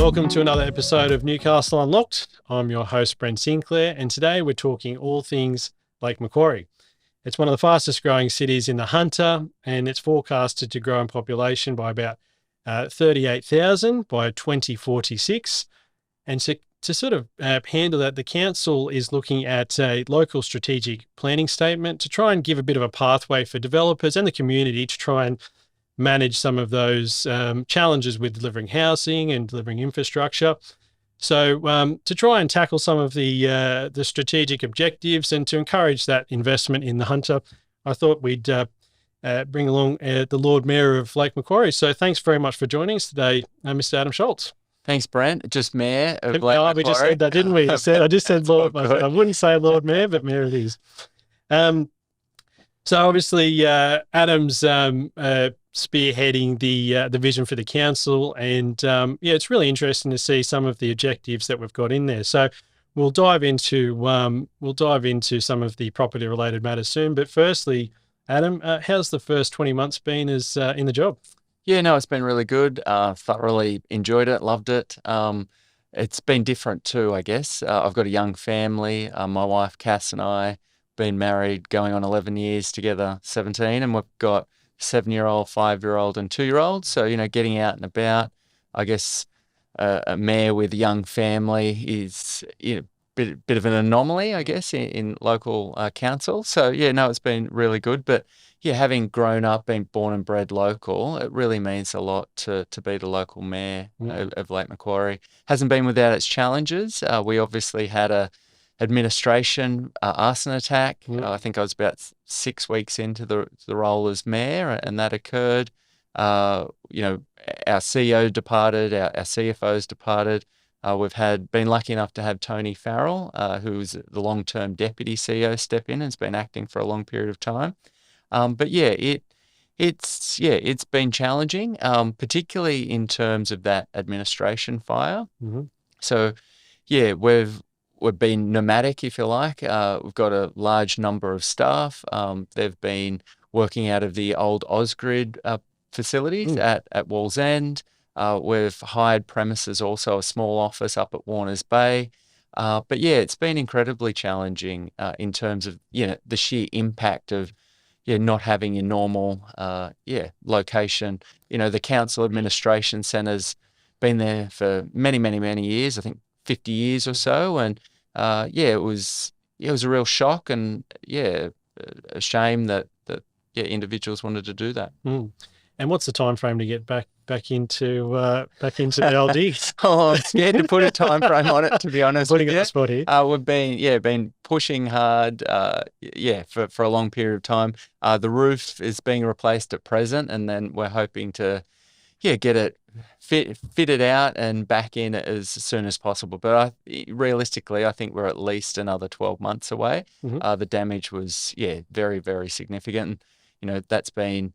Welcome to another episode of Newcastle Unlocked. I'm your host, Brent Sinclair, and today we're talking all things Lake Macquarie. It's one of the fastest growing cities in the Hunter, and it's forecasted to grow in population by about 38,000 by 2046. And to sort of handle that, the council is looking at a local strategic planning statement to try and give a bit of a pathway for developers and the community to try and manage some of those challenges with delivering housing and delivering infrastructure. So to try and tackle some of the strategic objectives and to encourage that investment in the Hunter, I thought we'd bring along the Lord Mayor of Lake Macquarie. So thanks very much for joining us today, Mr. Adam Shultz. Thanks, Brent. Just Mayor of Lake Macquarie. We just said that, didn't we? I just said Lord. I wouldn't say Lord Mayor, but Mayor it is. So obviously, Adam's spearheading the vision for the council, and it's really interesting to see some of the objectives that we've got in there. So we'll dive into some of the property related matters soon. But firstly, Adam, how's the first 20 months been as in the job? Yeah, no, it's been really good. Thoroughly enjoyed it, loved it. It's been different too, I guess. I've got a young family. My wife Cass and I been married going on 11 years together, 17, and we've got 7-year-old, 5-year-old and 2-year-old. So, getting out and about, I guess a mayor with a young family is a bit of an anomaly, I guess, in local council. So, it's been really good. But, having grown up, being born and bred local, it really means a lot to be the local mayor of Lake Macquarie. Hasn't been without its challenges. We obviously had a administration arson attack. I think I was about 6 weeks into the role as mayor, and that occurred. Our CEO departed, our CFO's departed. We've been lucky enough to have Tony Farrell, who's the long-term deputy CEO, step in and has been acting for a long period of time. It's been challenging, particularly in terms of that administration fire. Mm-hmm. So, we've been nomadic, if you like. We've got a large number of staff. They've been working out of the old Ausgrid facilities at Wallsend. We've hired premises, also a small office up at Warners Bay. It's been incredibly challenging in terms of the sheer impact of not having your normal location. The council administration centre's been there for many, many, many years. I think 50 years or so, and it was a real shock, and a shame that individuals wanted to do that. And what's the time frame to get back into the LDs? I'm scared to put a time frame on it, to be honest. Putting it on the spot here. We've been pushing hard for a long period of time. The roof is being replaced at present, and then we're hoping to get it fitted out and back in as soon as possible. But realistically, I think we're at least another 12 months away. Mm-hmm. The damage was, very, very significant. That's been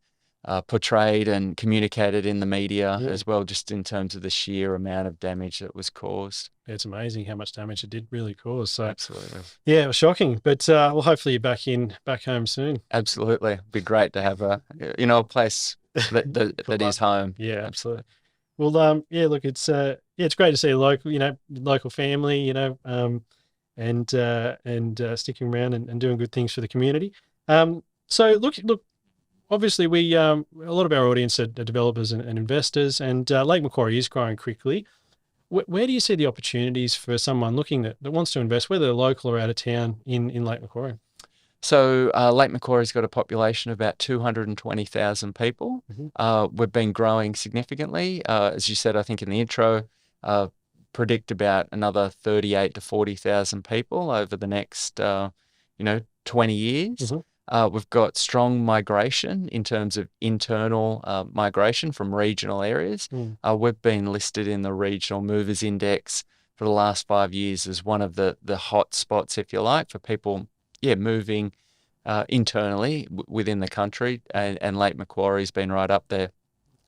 portrayed and communicated in the media as well, just in terms of the sheer amount of damage that was caused. It's amazing how much damage it did really cause. So absolutely. Yeah, it was shocking. But hopefully you're back home soon. Absolutely. It'd be great to have a place that is home. Yeah, absolutely. Well, look, it's great to see a local family, and sticking around and doing good things for the community. So look, obviously a lot of our audience are developers and investors, and Lake Macquarie is growing quickly. Where do you see the opportunities for someone looking that wants to invest, whether they're local or out of town, in Lake Macquarie? So Lake Macquarie's got a population of about 220,000 people. Mm-hmm. We've been growing significantly. As you said, I think in the intro, predict about another 38 to 40,000 people over the next 20 years. Mm-hmm. We've got strong migration in terms of internal migration from regional areas. We've been listed in the Regional Movers Index for the last 5 years as one of the hot spots, if you like, for people moving internally within the country, and Lake Macquarie's been right up there.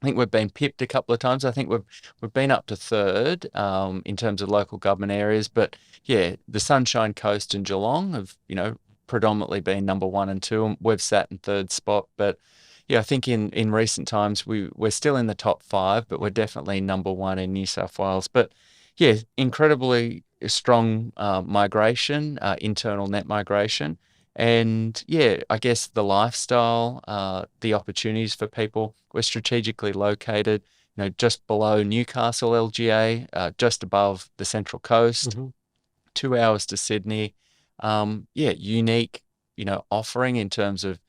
I think we've been pipped a couple of times. I think we've been up to third in terms of local government areas, but the Sunshine Coast and Geelong have predominantly been number 1 and 2, and we've sat in third spot. But I think in recent times we're still in the top 5, but we're definitely number 1 in New South Wales. But yeah, incredibly strong migration, internal net migration. And yeah, I guess the lifestyle, the opportunities for people. We're strategically located, just below Newcastle LGA, just above the Central Coast, 2 hours to Sydney. Unique, offering in terms of,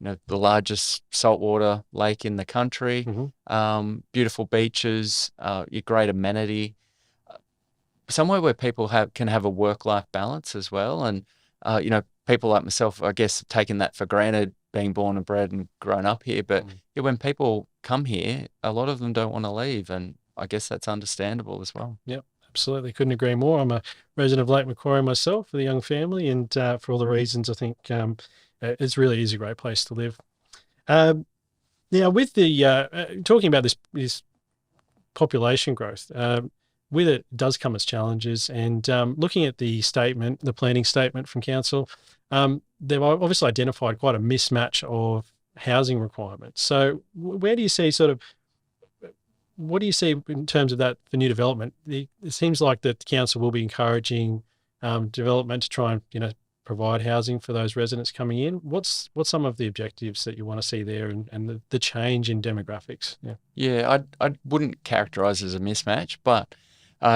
the largest saltwater lake in the country, beautiful beaches, your great amenity, somewhere where people can have a work-life balance as well. And, people like myself, I guess, have taken that for granted, being born and bred and grown up here. But yeah, when people come here, a lot of them don't want to leave. And I guess that's understandable as well. Yep, absolutely. Couldn't agree more. I'm a resident of Lake Macquarie myself with a young family, and for all the reasons, I think it really is a great place to live. Now, with the talking about this population growth, with it does come its challenges. And looking at the planning statement from council, they've obviously identified quite a mismatch of housing requirements. So where do you see what do you see in terms of that for new development? It seems like that the council will be encouraging development to try and provide housing for those residents coming in. What's some of the objectives that you want to see there, and the change in demographics? Yeah, I wouldn't characterise as a mismatch, but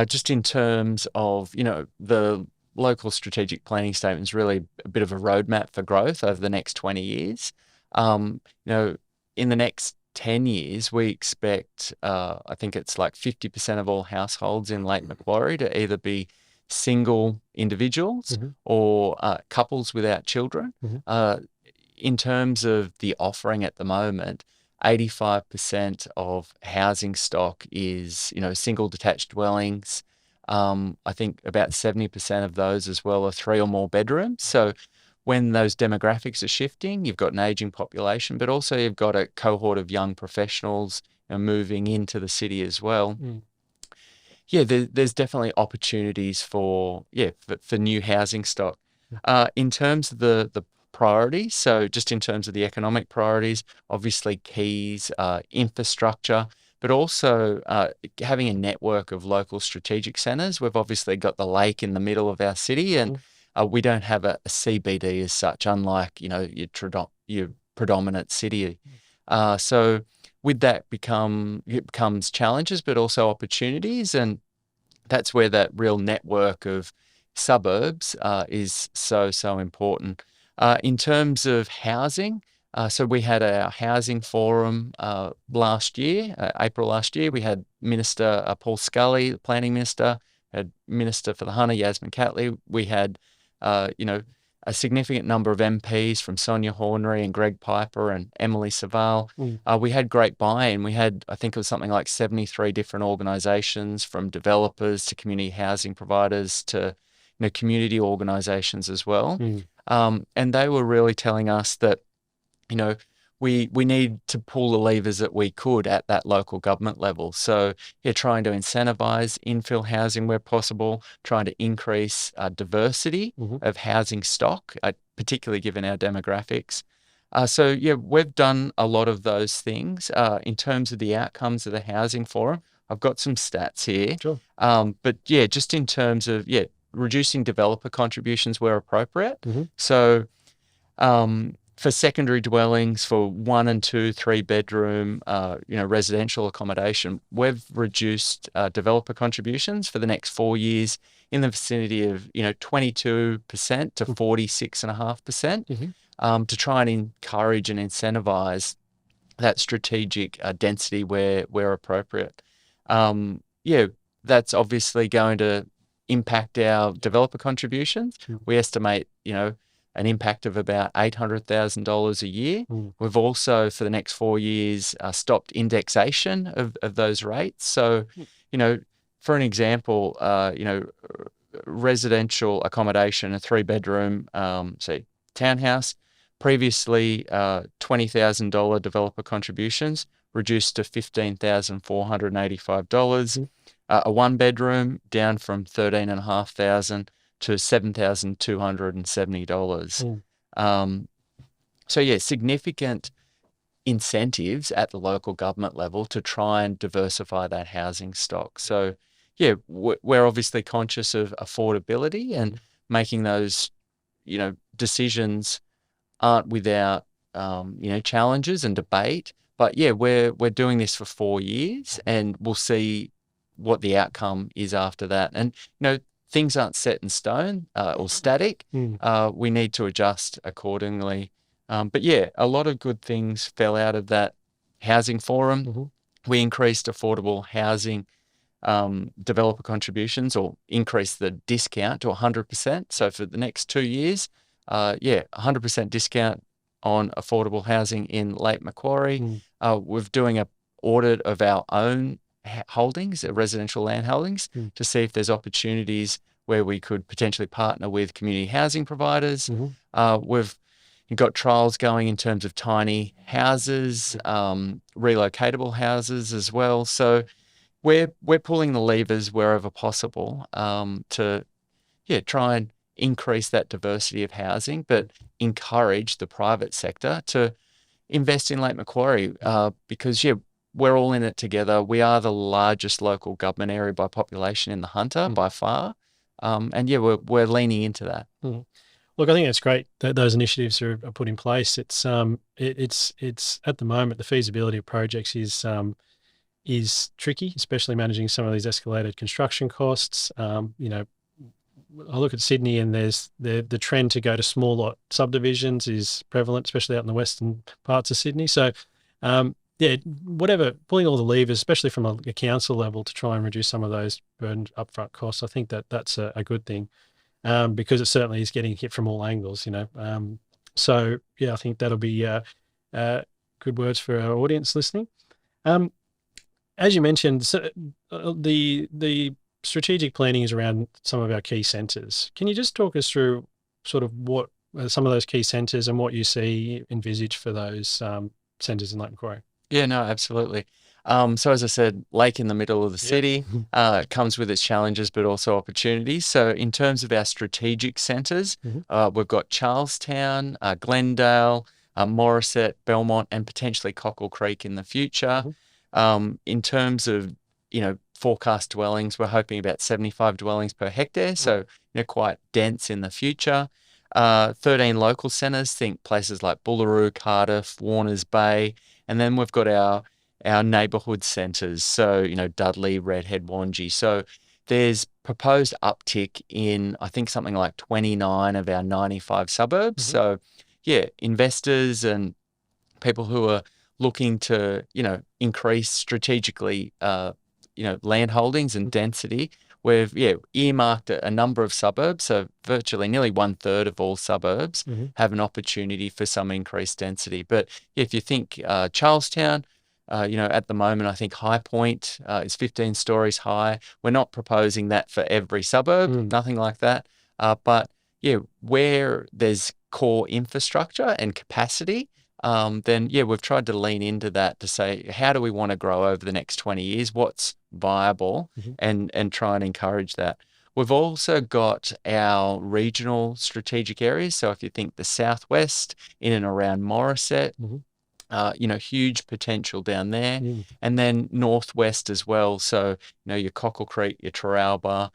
just in terms of the local strategic planning statement is really a bit of a roadmap for growth over the next 20 years. In the next 10 years, we expect, I think it's like 50% of all households in Lake Macquarie to either be single individuals or couples without children. In terms of the offering at the moment, 85% of housing stock is, single detached dwellings. I think about 70% of those as well are 3 or more bedrooms. So when those demographics are shifting, you've got an aging population, but also you've got a cohort of young professionals moving into the city as well. Yeah, there's definitely opportunities for new housing stock. In terms of the priorities, so just in terms of the economic priorities, obviously keys, infrastructure, but also having a network of local strategic centres. We've obviously got the lake in the middle of our city, and we don't have a CBD as such, unlike your predominant city. So with that it becomes challenges, but also opportunities, and that's where that real network of suburbs is so important. In terms of housing, so we had our housing forum last year, April last year. We had Minister Paul Scully, the Planning Minister, had Minister for the Hunter, Yasmin Catley. We had, a significant number of MPs from Sonia Hornery and Greg Piper and Emily Savale. We had great buy-in. We had, I think it was something like 73 different organisations, from developers to community housing providers to community organisations as well. And they were really telling us that, we need to pull the levers that we could at that local government level. So trying to incentivise infill housing where possible, trying to increase diversity of housing stock, particularly given our demographics. We've done a lot of those things. In terms of the outcomes of the housing forum, I've got some stats here. Sure. But just in terms of, reducing developer contributions where appropriate. So for secondary dwellings, for 1 and 2, 3 bedroom, residential accommodation, we've reduced developer contributions for the next 4 years in the vicinity of 22% to 46.5%, to try and encourage and incentivize that strategic density where appropriate. That's obviously going to impact our developer contributions. We estimate, an impact of about $800,000 a year. We've also, for the next 4 years, stopped indexation of those rates. So, for an example, residential accommodation, a 3-bedroom, say, townhouse, previously $20,000 developer contributions, reduced to $15,485. A 1-bedroom down from $13,500 to $7,270. Significant incentives at the local government level to try and diversify that housing stock. So, yeah, we're obviously conscious of affordability, and making those, decisions aren't without, challenges and debate. But yeah, we're doing this for 4 years, and we'll see what the outcome is after that. And things aren't set in stone or static. We need to adjust accordingly. But yeah, a lot of good things fell out of that housing forum. We increased affordable housing developer contributions, or increased the discount to 100%. So for the next 2 years, 100% discount on affordable housing in Lake Macquarie. We're doing an audit of our own holdings, residential land holdings, to see if there's opportunities where we could potentially partner with community housing providers. We've got trials going in terms of tiny houses, relocatable houses as well. So we're pulling the levers wherever possible to try and increase that diversity of housing, but encourage the private sector to invest in Lake Macquarie because we're all in it together. We are the largest local government area by population in the Hunter by far, and we're leaning into that. Look, I think that's great that those initiatives are put in place. It's at the moment the feasibility of projects is tricky, especially managing some of these escalated construction costs. I look at Sydney, and there's the trend to go to smaller subdivisions is prevalent, especially out in the western parts of Sydney. So, pulling all the levers, especially from a council level, to try and reduce some of those burden upfront costs. I think that's a good thing because it certainly is getting hit from all angles. So I think that'll be good words for our audience listening. As you mentioned, the strategic planning is around some of our key centres. Can you just talk us through sort of what some of those key centres and what you see envisaged for those centres in Lake Macquarie? Yeah, no, absolutely. So as I said, lake in the middle of the city comes with its challenges, but also opportunities. So in terms of our strategic centres, we've got Charlestown, Glendale, Morisset, Belmont, and potentially Cockle Creek in the future. In terms of, forecast dwellings, we're hoping about 75 dwellings per hectare, so quite dense in the future. 13 local centres, think places like Bullaroo, Cardiff, Warners Bay, and then we've got our neighbourhood centres, so Dudley, Redhead, Wangi. So there's proposed uptick in, I think, something like 29 of our 95 suburbs. So investors and people who are looking to increase strategically land holdings and density, we've earmarked a number of suburbs, so virtually nearly 1/3 of all suburbs have an opportunity for some increased density. But if you think Charlestown, at the moment, I think High Point is 15 stories high. We're not proposing that for every suburb, nothing like that. But where there's core infrastructure and capacity, then we've tried to lean into that to say, how do we want to grow over the next 20 years? What's viable, and try and encourage that. We've also got our regional strategic areas. So if you think the southwest in and around Morisset, huge potential down there, and then northwest as well. So your Cockle Creek, your Taralba,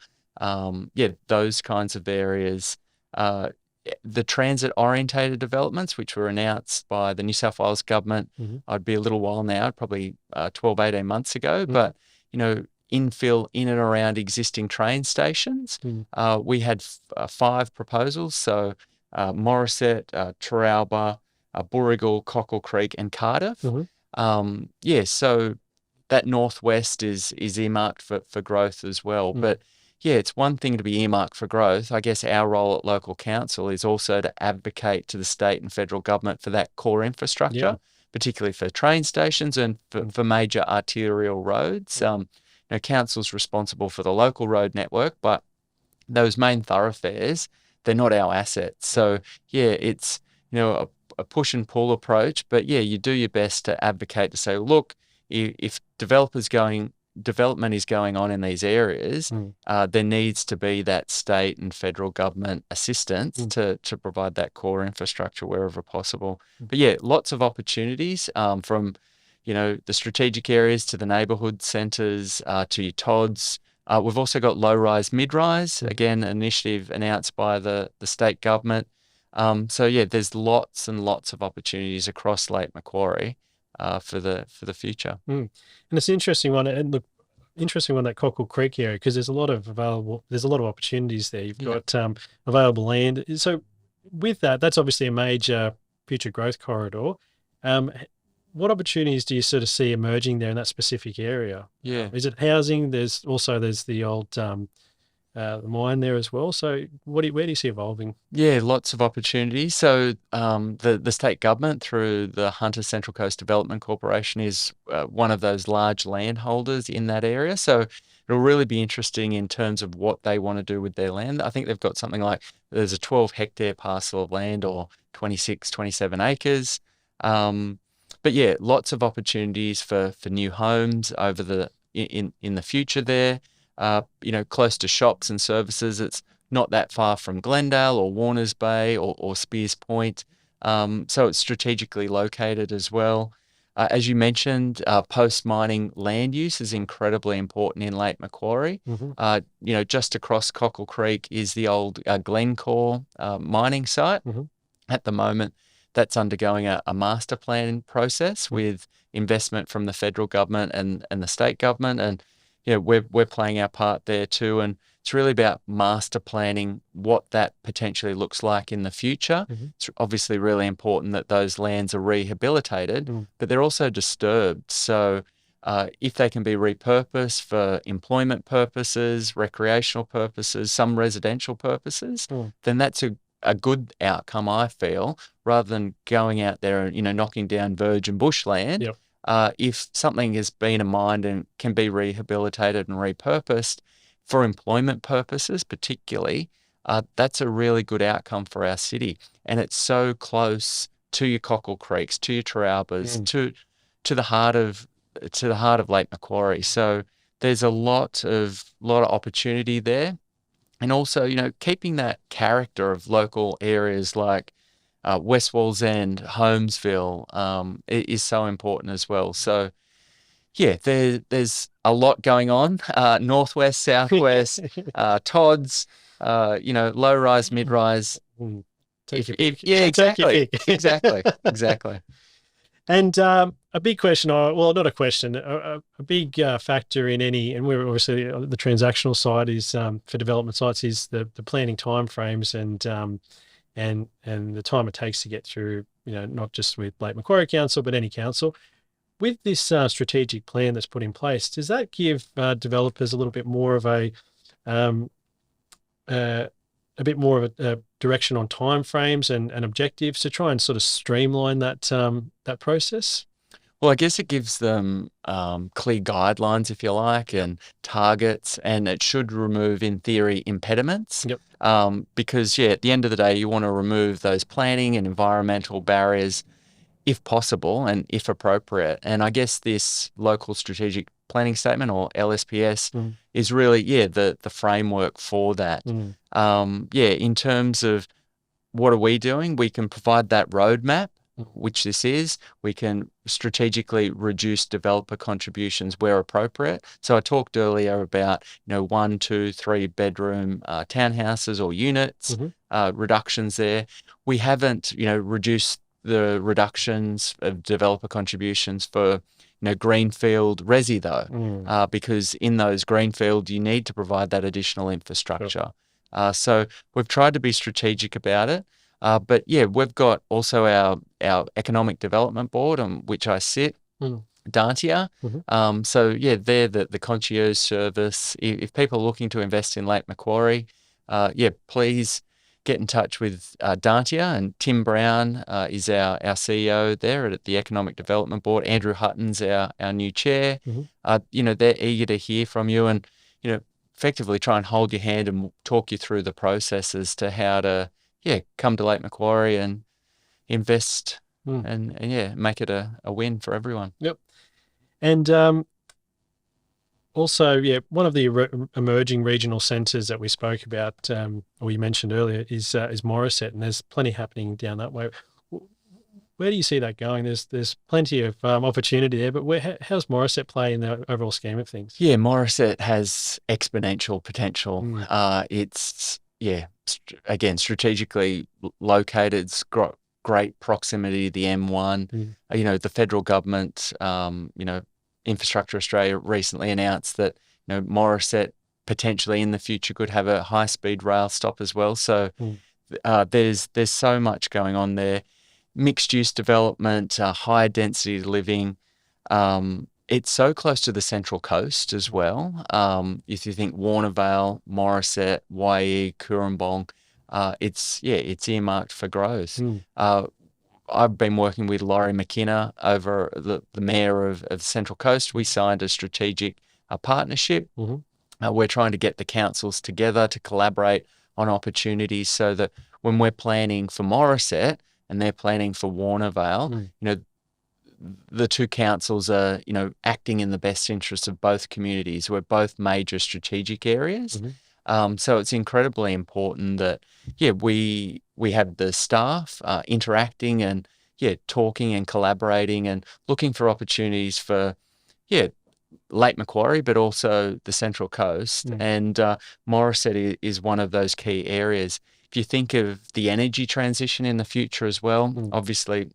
those kinds of areas. The transit-orientated developments, which were announced by the New South Wales government, I'd be a little while now, probably 12, 18 months ago, but, infill in and around existing train stations. We had 5 proposals, so Morisset, Taralba, Boorrigal, Cockle Creek, and Cardiff. So that northwest is earmarked for growth as well. But it's one thing to be earmarked for growth. I guess our role at local council is also to advocate to the state and federal government for that core infrastructure, particularly for train stations and for major arterial roads. Council's responsible for the local road network, but those main thoroughfares, they're not our assets. So it's a push and pull approach, but you do your best to advocate to say, look, if developers going development is going on in these areas, there needs to be that state and federal government assistance to provide that core infrastructure wherever possible. But yeah, lots of opportunities from, the strategic areas to the neighbourhood centres to your TODs. We've also got low-rise, mid-rise, again, an initiative announced by the state government. So yeah, there's lots and lots of opportunities across Lake Macquarie for the future. And it's an interesting one, and look, interesting one, that Cockle Creek area, because there's a lot of opportunities there. You've got available land. So with that, that's obviously a major future growth corridor. What opportunities do you sort of see emerging there in that specific area? Yeah. Is it housing? There's the old the mine there as well. So where do you see evolving? Yeah, lots of opportunities. So the state government through the Hunter Central Coast Development Corporation is one of those large landholders in that area. So it'll really be interesting in terms of what they want to do with their land. I think they've got something like, there's a 12-hectare parcel of land, or 26, 27 acres. But yeah, lots of opportunities for new homes over in the future there. Close to shops and services. It's not that far from Glendale or Warners Bay or Spears Point. So it's strategically located as well. As you mentioned, post-mining land use is incredibly important in Lake Macquarie. Just across Cockle Creek is the old Glencore mining site. At the moment, that's undergoing a master plan process with investment from the federal government and the state government. And we're playing our part there too, and it's really about master planning what that potentially looks like in the future. It's obviously really important that those lands are rehabilitated, but they're also disturbed. So if they can be repurposed for employment purposes, recreational purposes, some residential purposes, then that's a good outcome, I feel, rather than going out there and knocking down virgin bushland. If something has been mined and can be rehabilitated and repurposed for employment purposes, particularly, that's a really good outcome for our city. And it's so close to your Cockle Creeks, to your Taraubas, to the heart of Lake Macquarie. So there's a lot of opportunity there, and also keeping that character of local areas like West Wallsend, Holmesville is so important as well. So yeah, there's a lot going on. Northwest, southwest, TODs, low rise, mid rise. Exactly. And a big question, well, not a question, a big factor in any, and we're obviously the transactional side is for development sites is the planning timeframes and the time it takes to get through, not just with Lake Macquarie Council, but any council. With this strategic plan that's put in place, does that give developers a little bit more of a direction on timeframes and objectives to try and sort of streamline that process? Well, I guess it gives them clear guidelines, if you like, and targets, and it should remove, in theory, impediments. Because, at the end of the day, you want to remove those planning and environmental barriers if possible and if appropriate. And I guess this local strategic planning statement, or LSPS, is really, the framework for that. In terms of what are we doing, we can provide that roadmap, which this is. We can strategically reduce developer contributions where appropriate. So I talked earlier about 1, 2, 3 bedroom townhouses or units, reductions there. We haven't reduced the reductions of developer contributions for greenfield resi though, because in those greenfield you need to provide that additional infrastructure. So we've tried to be strategic about it. But we've got also our economic development board on which I sit, Dantia. So they're the concierge service. If people are looking to invest in Lake Macquarie, please get in touch with Dantia, and Tim Brown is our CEO there at the Economic Development Board. Andrew Hutton's our new chair. They're eager to hear from you and effectively try and hold your hand and talk you through the process as to how to come to Lake Macquarie and invest and make it a win for everyone. And Also, yeah, one of the emerging regional centres that we spoke about, or you mentioned earlier, is Morisset, and there's plenty happening down that way. Where do you see that going? There's plenty of opportunity there, but how's Morisset play in the overall scheme of things? Yeah, Morisset has exponential potential. It's again, strategically located. It's got great proximity to the M1. The federal government, Infrastructure Australia recently announced that Morisset potentially in the future could have a high-speed rail stop as well. So there's so much going on there. Mixed-use development, higher density living. It's so close to the Central Coast as well. If you think Warnervale, Morisset, Waihee, Cooranbong, it's earmarked for growth. I've been working with Laurie McKenna over the mayor of Central Coast. We signed a strategic partnership. We're trying to get the councils together to collaborate on opportunities so that when we're planning for Morisset and they're planning for Warnervale, the two councils are, acting in the best interest of both communities. We're both major strategic areas. So it's incredibly important that, we have the staff interacting and, talking and collaborating and looking for opportunities for, Lake Macquarie, but also the Central Coast. And Morisset is one of those key areas. If you think of the energy transition in the future as well, obviously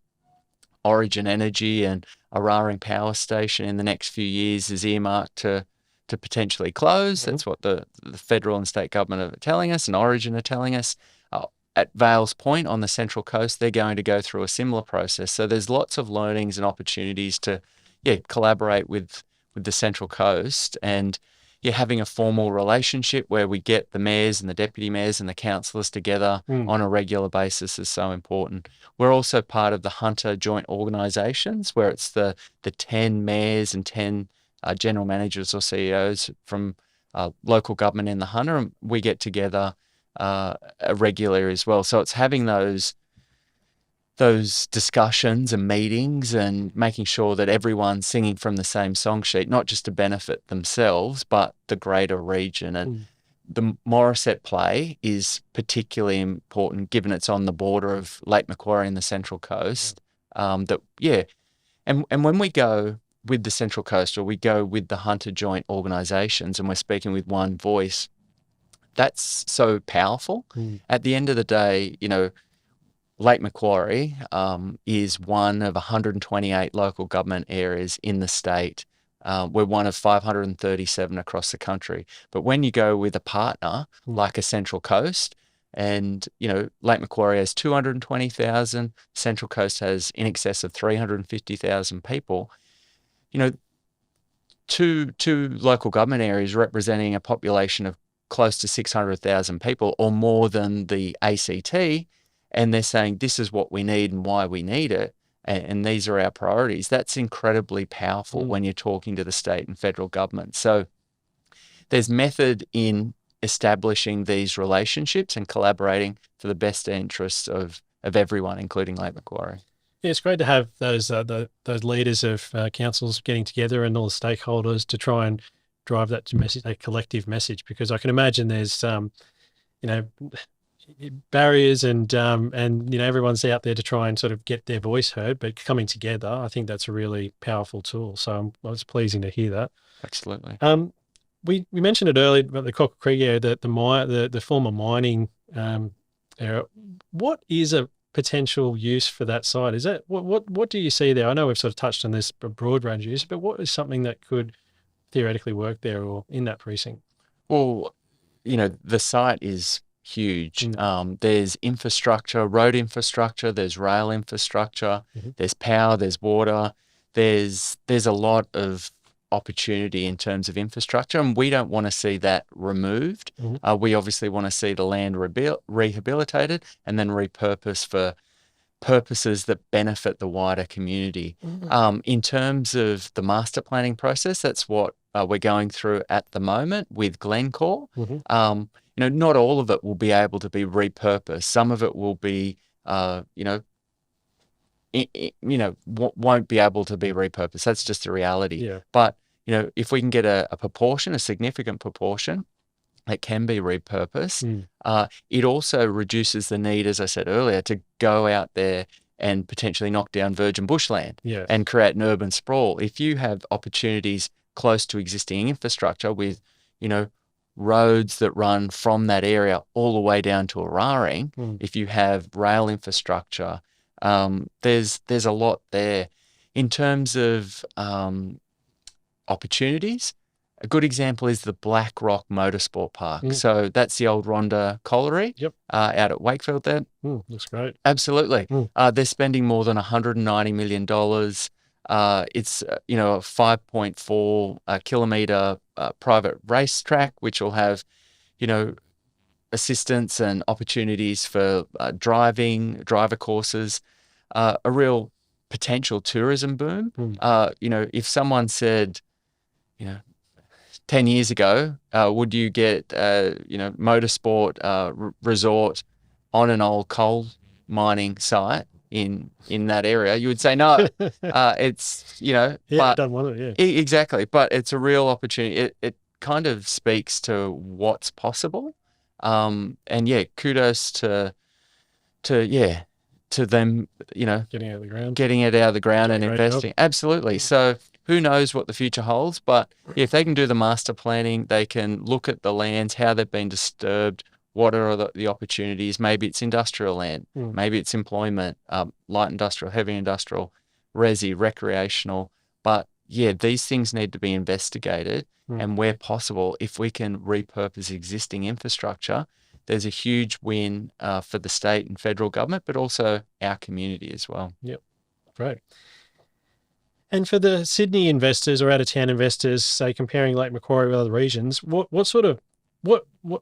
Origin Energy and Araring Power Station in the next few years is earmarked to potentially close. That's what the federal and state government are telling us, and Origin are telling us. At Vales Point on the Central Coast, they're going to go through a similar process. So there's lots of learnings and opportunities to collaborate with the Central Coast, and having a formal relationship where we get the mayors and the deputy mayors and the councillors together on a regular basis is so important. We're also part of the Hunter Joint Organisations, where it's the 10 mayors and 10 general managers or CEOs from local government in the Hunter, and we get together regularly as well. So it's having those discussions and meetings and making sure that everyone's singing from the same song sheet, not just to benefit themselves, but the greater region. And the Morisset play is particularly important given it's on the border of Lake Macquarie and the Central Coast. And when we go with the Central Coast, or we go with the Hunter Joint Organisations and we're speaking with one voice, that's so powerful. At the end of the day, Lake Macquarie is one of 128 local government areas in the state. We're one of 537 across the country. But when you go with a partner like a Central Coast, and Lake Macquarie has 220,000, Central Coast has in excess of 350,000 people. Two local government areas representing a population of close to 600,000 people, or more than the ACT, and they're saying this is what we need and why we need it, and these are our priorities. That's incredibly powerful when you're talking to the state and federal government. So there's method in establishing these relationships and collaborating for the best interests of everyone, including Lake Macquarie. Yeah, it's great to have those leaders of councils getting together and all the stakeholders to try and drive that message, a collective message, because I can imagine there's barriers and everyone's out there to try and sort of get their voice heard, but coming together, I think that's a really powerful tool. So it's pleasing to hear that. Absolutely. We mentioned it earlier about the Cockle Creek area, the former mining area. What is a potential use for that site? Is that what do you see there? I know we've sort of touched on this broad range of use, but what is something that could theoretically work there or in that precinct? Well, the site is huge. There's infrastructure, road infrastructure, there's rail infrastructure, there's power, there's water, there's a lot of opportunity in terms of infrastructure, and we don't want to see that removed. We obviously want to see the land rehabilitated and then repurposed for purposes that benefit the wider community. In terms of the master planning process, that's what we're going through at the moment with Glencore. Not all of it will be able to be repurposed. Some of it will be, won't be able to be repurposed. That's just the reality. Yeah. But if we can get a proportion, a significant proportion that can be repurposed, it also reduces the need, as I said earlier, to go out there and potentially knock down virgin bushland and create an urban sprawl. If you have opportunities close to existing infrastructure with, roads that run from that area all the way down to Araring, if you have rail infrastructure, there's a lot there. In terms of opportunities, a good example is the Black Rock Motorsport Park. So that's the old Rhondda Colliery out at Wakefield there. Looks great. Absolutely. They're spending more than $190 million. It's, a 5.4 kilometre private racetrack, which will have, assistance and opportunities for driver courses, a real potential tourism boom. If someone said, 10 years ago, would you get, motorsport resort on an old coal mining site in that area? You would say no. It's, but don't want it, exactly. But it's a real opportunity. It kind of speaks to what's possible. And kudos to them, getting it out of the ground, and investing. Absolutely. So who knows what the future holds, but if they can do the master planning, they can look at the lands, how they've been disturbed, what are the opportunities. Maybe it's industrial land, maybe it's employment, light industrial, heavy industrial, resi, recreational. But these things need to be investigated. And where possible, if we can repurpose existing infrastructure, there's a huge win for the state and federal government, but also our community as well. Yep, great. And for the Sydney investors or out-of-town investors, say comparing Lake Macquarie with other regions, what I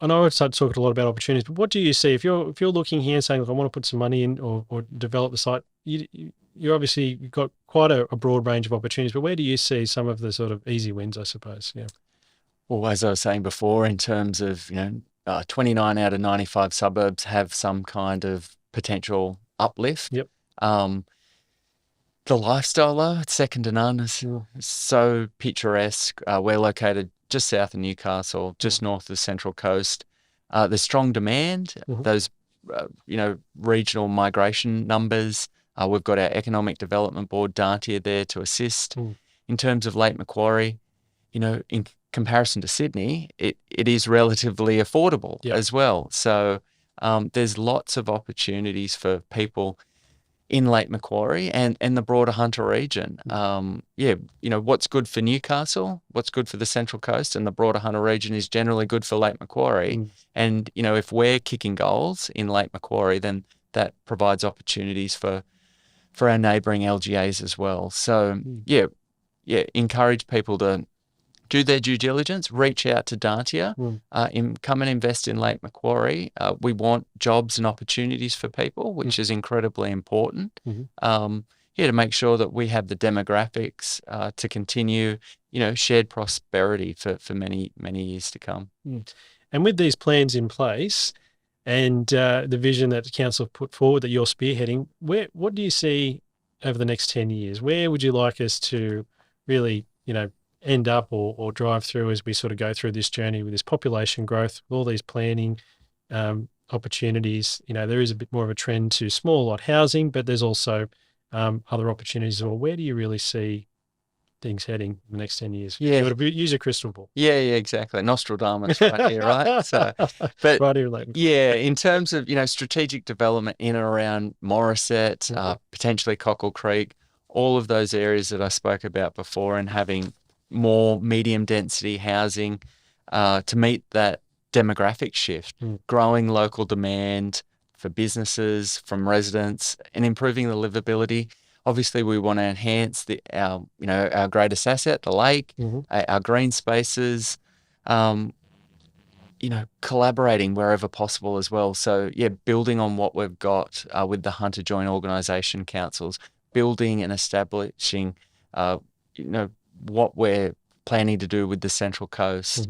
know I've started talking a lot about opportunities, but what do you see if you're looking here and saying, look, I want to put some money in or develop the site? You've got quite a broad range of opportunities, but where do you see some of the sort of easy wins, I suppose? Yeah. Well, as I was saying before, in terms of 29 out of 95 suburbs have some kind of potential uplift. Yep. The lifestyle, though, it's second to none. It's so picturesque. We're located just south of Newcastle, just north of the Central Coast. There's strong demand. Those, regional migration numbers. We've got our Economic Development Board, Dante, there to assist. In terms of Lake Macquarie, in comparison to Sydney, it is relatively affordable as well. So there's lots of opportunities for people in Lake Macquarie and the broader Hunter region. What's good for Newcastle, what's good for the Central Coast and the broader Hunter region is generally good for Lake Macquarie. And, if we're kicking goals in Lake Macquarie, then that provides opportunities for our neighbouring LGAs as well. So, encourage people to do their due diligence, reach out to Dantia, come and invest in Lake Macquarie. We want jobs and opportunities for people, which is incredibly important. To make sure that we have the demographics to continue, shared prosperity for many, many years to come. And with these plans in place and the vision that the council put forward that you're spearheading, what do you see over the next 10 years? Where would you like us to really, end up or drive through as we sort of go through this journey with this population growth, with all these planning opportunities? There is a bit more of a trend to small lot housing, but there's also other opportunities as well. Where do you really see things heading in the next 10 years? Use a crystal ball. Yeah, exactly. Nostradamus right here, right? So, but right here, like, in terms of, strategic development in and around Morisset, potentially Cockle Creek, all of those areas that I spoke about before, and having more medium density housing to meet that demographic shift, growing local demand for businesses, from residents, and improving the livability. Obviously, we want to enhance our greatest asset, the lake, our green spaces, collaborating wherever possible as well. So, building on what we've got with the Hunter Joint Organisation Councils, building and establishing, what we're planning to do with the Central Coast.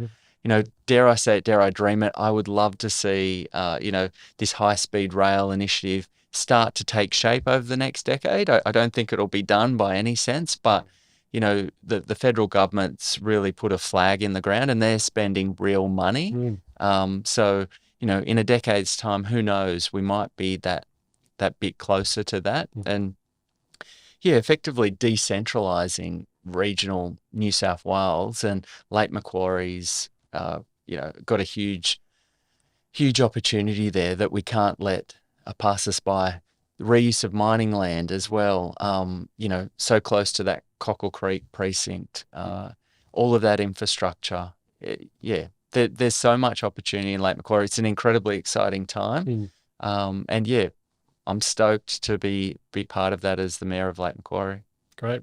Dare I say it, dare I dream it, I would love to see, this high-speed rail initiative start to take shape over the next decade. I don't think it'll be done by any sense, but, the federal government's really put a flag in the ground and they're spending real money. So, in a decade's time, who knows, we might be that bit closer to that. And yeah, effectively decentralizing regional New South Wales, and Lake Macquarie's, got a huge opportunity there that we can't let pass us by. Reuse of mining land as well, so close to that Cockle Creek precinct, all of that infrastructure. There's so much opportunity in Lake Macquarie. It's an incredibly exciting time. And yeah, I'm stoked to be part of that as the Mayor of Lake Macquarie. Great.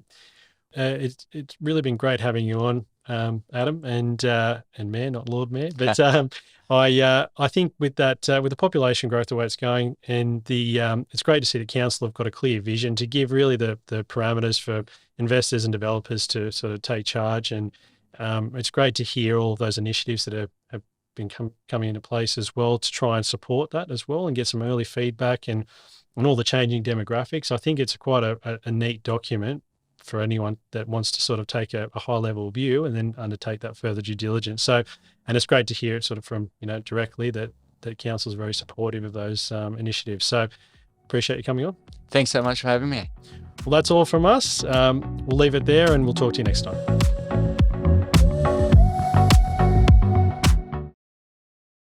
It's really been great having you on, Adam, and Mayor, not Lord Mayor. But I think with that, with the population growth the way it's going, and it's great to see the council have got a clear vision to give really the parameters for investors and developers to sort of take charge. And it's great to hear all of those initiatives that have been coming into place as well to try and support that as well and get some early feedback and all the changing demographics. I think it's quite a neat document for anyone that wants to sort of take a high level view and then undertake that further due diligence. So, and it's great to hear it sort of from, directly that council is very supportive of those initiatives. So appreciate you coming on. Thanks so much for having me. Well, that's all from us. We'll leave it there and we'll talk to you next time.